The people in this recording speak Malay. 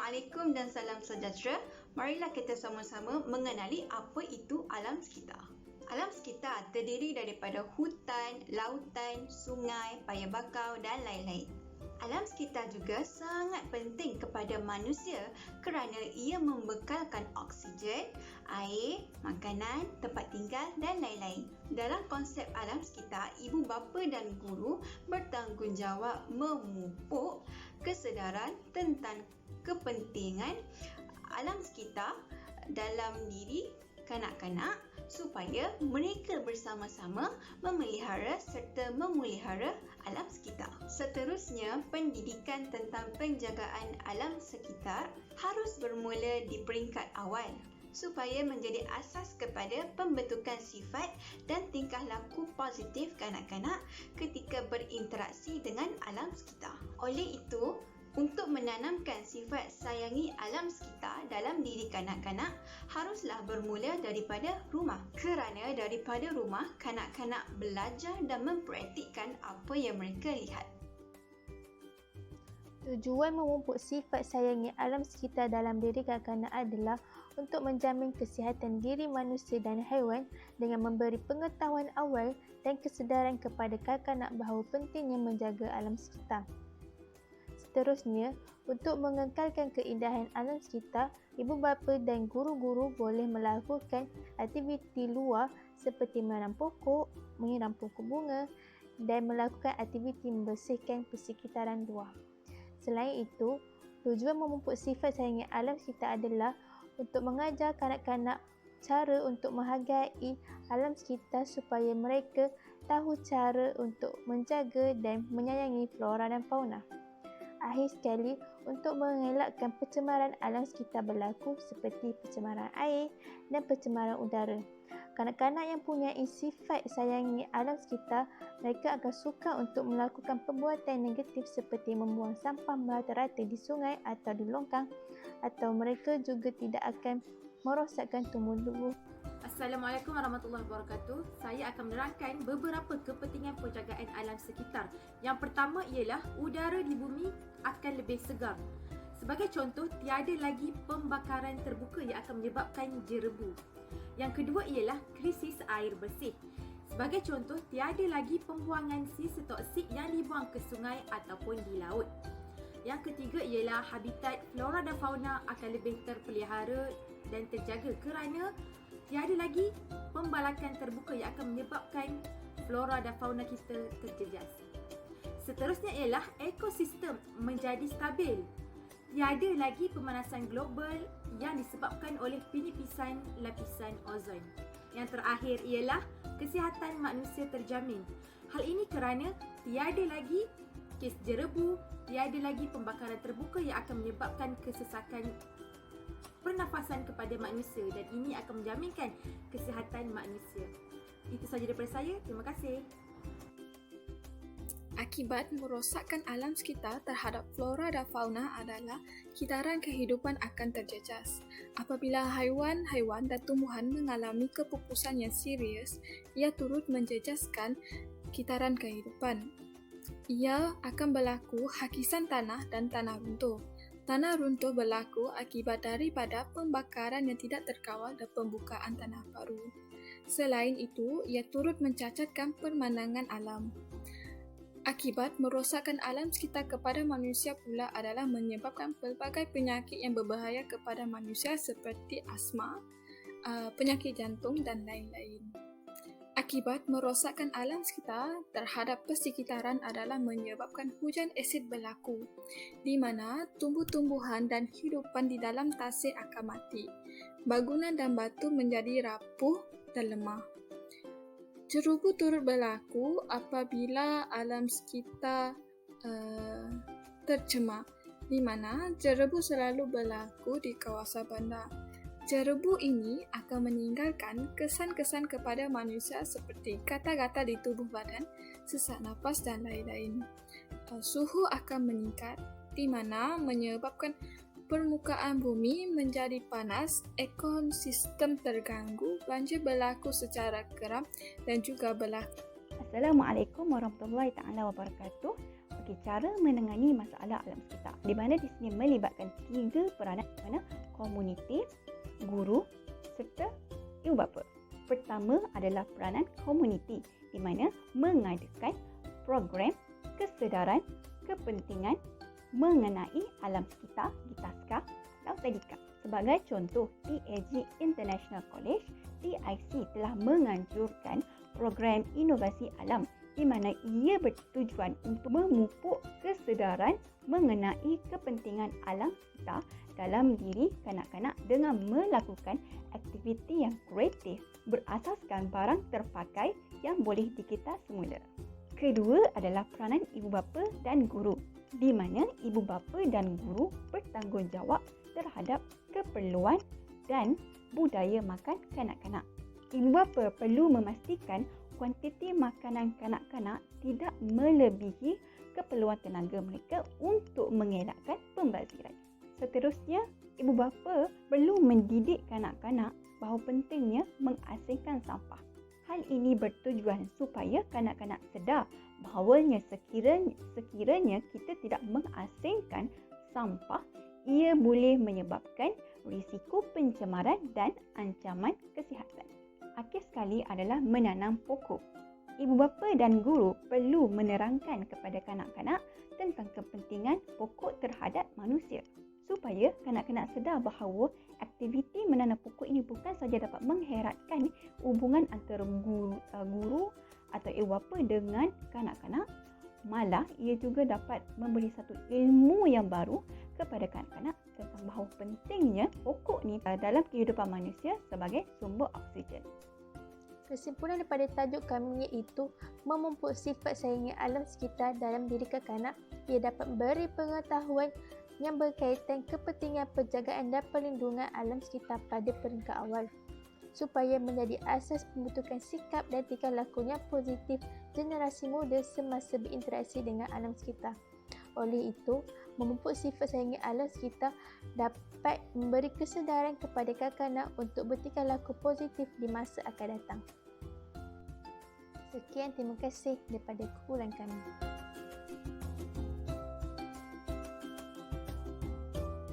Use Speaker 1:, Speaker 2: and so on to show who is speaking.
Speaker 1: Assalamualaikum dan salam sejahtera. Marilah kita sama-sama mengenali apa itu alam sekitar. Alam sekitar terdiri daripada hutan, lautan, sungai, paya bakau dan lain-lain. Alam sekitar juga sangat penting kepada manusia kerana ia membekalkan oksigen, air, makanan, tempat tinggal dan lain-lain. Dalam konsep alam sekitar, ibu bapa dan guru bertanggungjawab memupuk kesedaran tentang kepentingan alam sekitar dalam diri kanak-kanak supaya mereka bersama-sama memelihara serta memelihara alam sekitar. Seterusnya, pendidikan tentang penjagaan alam sekitar harus bermula di peringkat awal supaya menjadi asas kepada pembentukan sifat dan tingkah laku positif kanak-kanak ketika berinteraksi dengan alam sekitar. Oleh itu, untuk menanamkan sifat sayangi alam sekitar dalam diri kanak-kanak haruslah bermula daripada rumah. Kerana daripada rumah, kanak-kanak belajar dan mempraktikkan apa yang mereka lihat.
Speaker 2: Tujuan memupuk sifat sayangi alam sekitar dalam diri kanak-kanak adalah untuk menjamin kesihatan diri manusia dan haiwan dengan memberi pengetahuan awal dan kesedaran kepada kanak-kanak bahawa pentingnya menjaga alam sekitar. Seterusnya, untuk mengekalkan keindahan alam sekitar, ibu bapa dan guru-guru boleh melakukan aktiviti luar seperti menanam pokok, menyiram pokok bunga dan melakukan aktiviti membersihkan persekitaran luar. Selain itu, tujuan memupuk sifat sayangi alam sekitar adalah untuk mengajar kanak-kanak cara untuk menghargai alam sekitar supaya mereka tahu cara untuk menjaga dan menyayangi flora dan fauna. Akhir sekali, untuk mengelakkan pencemaran alam sekitar berlaku seperti pencemaran air dan pencemaran udara. Kanak-kanak yang punya sifat sayangi alam sekitar, mereka akan suka untuk melakukan perbuatan negatif seperti membuang sampah merata-rata di sungai atau di longkang, atau mereka juga tidak akan merosakkan tumbuh-tumbuh.
Speaker 3: Assalamualaikum warahmatullahi wabarakatuh. Saya akan menerangkan beberapa kepentingan penjagaan alam sekitar. Yang pertama ialah udara di bumi akan lebih segar. Sebagai contoh, tiada lagi pembakaran terbuka yang akan menyebabkan jerebu. Yang kedua ialah krisis air bersih. Sebagai contoh, tiada lagi pembuangan sisa toksik yang dibuang ke sungai ataupun di laut. Yang ketiga ialah habitat flora dan fauna akan lebih terpelihara dan terjaga kerana tiada lagi pembalakan terbuka yang akan menyebabkan flora dan fauna kita terjejas. Seterusnya ialah ekosistem menjadi stabil. Tiada lagi pemanasan global yang disebabkan oleh penipisan lapisan ozon. Yang terakhir ialah kesihatan manusia terjamin. Hal ini kerana tiada lagi kes jerebu, tiada lagi pembakaran terbuka yang akan menyebabkan kesesakan pernafasan kepada manusia dan ini akan menjaminkan kesihatan manusia. Itu sahaja daripada saya. Terima kasih.
Speaker 4: Akibat merosakkan alam sekitar terhadap flora dan fauna adalah kitaran kehidupan akan terjejas. Apabila haiwan-haiwan dan tumbuhan mengalami kepupusan yang serius, ia turut menjejaskan kitaran kehidupan. Ia akan berlaku hakisan tanah dan tanah runtuh. Tanah runtuh berlaku akibat daripada pembakaran yang tidak terkawal dan pembukaan tanah baru. Selain itu, ia turut mencacatkan pemandangan alam. Akibat merosakkan alam sekitar kepada manusia pula adalah menyebabkan pelbagai penyakit yang berbahaya kepada manusia seperti asma, penyakit jantung dan lain-lain. Akibat merosakkan alam sekitar terhadap persekitaran adalah menyebabkan hujan asid berlaku, di mana tumbuh-tumbuhan dan hidupan di dalam tasik akan mati. Bangunan dan batu menjadi rapuh dan lemah. Jerubu turut berlaku apabila alam sekitar tercemar, di mana jerebu selalu berlaku di kawasan bandar. Jerebu ini akan meninggalkan kesan-kesan kepada manusia seperti gatal-gatal di tubuh badan, sesak napas dan lain-lain. Suhu akan meningkat di mana menyebabkan permukaan bumi menjadi panas, ekosistem terganggu, banjir berlaku secara kerap dan juga berlaku.
Speaker 5: Assalamualaikum warahmatullahi taala wabarakatuh. Okey, cara menangani masalah alam sekitar di mana di sini melibatkan 3 peranan, mana komuniti, guru serta ibu bapa. Pertama adalah peranan komuniti di mana mengadakan program kesedaran kepentingan mengenai alam sekitar di taska Laut Tadika. Sebagai contoh, TAG International College, TIC telah menganjurkan program inovasi alam di mana ia bertujuan untuk memupuk kesedaran mengenai kepentingan alam sekitar dalam diri kanak-kanak dengan melakukan aktiviti yang kreatif berasaskan barang terpakai yang boleh dikita semula. Kedua adalah peranan ibu bapa dan guru di mana ibu bapa dan guru bertanggungjawab terhadap keperluan dan budaya makan kanak-kanak. Ibu bapa perlu memastikan kuantiti makanan kanak-kanak tidak melebihi keperluan tenaga mereka untuk mengelakkan pembaziran. Seterusnya, ibu bapa perlu mendidik kanak-kanak bahawa pentingnya mengasingkan sampah. Hal ini bertujuan supaya kanak-kanak sedar bahawanya sekiranya kita tidak mengasingkan sampah, ia boleh menyebabkan risiko pencemaran dan ancaman kesihatan. Akhir sekali adalah menanam pokok. Ibu bapa dan guru perlu menerangkan kepada kanak-kanak tentang kepentingan pokok terhadap manusia supaya kanak-kanak sedar bahawa aktiviti menanam pokok ini bukan saja dapat mengheratkan hubungan antara guru atau ibu bapa dengan kanak-kanak, malah ia juga dapat memberi satu ilmu yang baru kepada kanak-kanak tentang bahawa pentingnya pokok ni dalam kehidupan manusia sebagai sumber oksigen.
Speaker 2: Kesimpulan daripada tajuk kami iaitu memupuk sifat sayangi alam sekitar dalam diri kanak-kanak. Ia dapat memberi pengetahuan yang berkaitan kepentingan penjagaan dan perlindungan alam sekitar pada peringkat awal supaya menjadi asas pembentukan sikap dan tingkah laku yang positif generasi muda semasa berinteraksi dengan alam sekitar. Oleh itu, memupuk sifat sayangi alam sekitar dapat memberi kesedaran kepada kanak-kanak untuk bertingkah laku positif di masa akan datang. Sekian, terima kasih daripada kumpulan kami.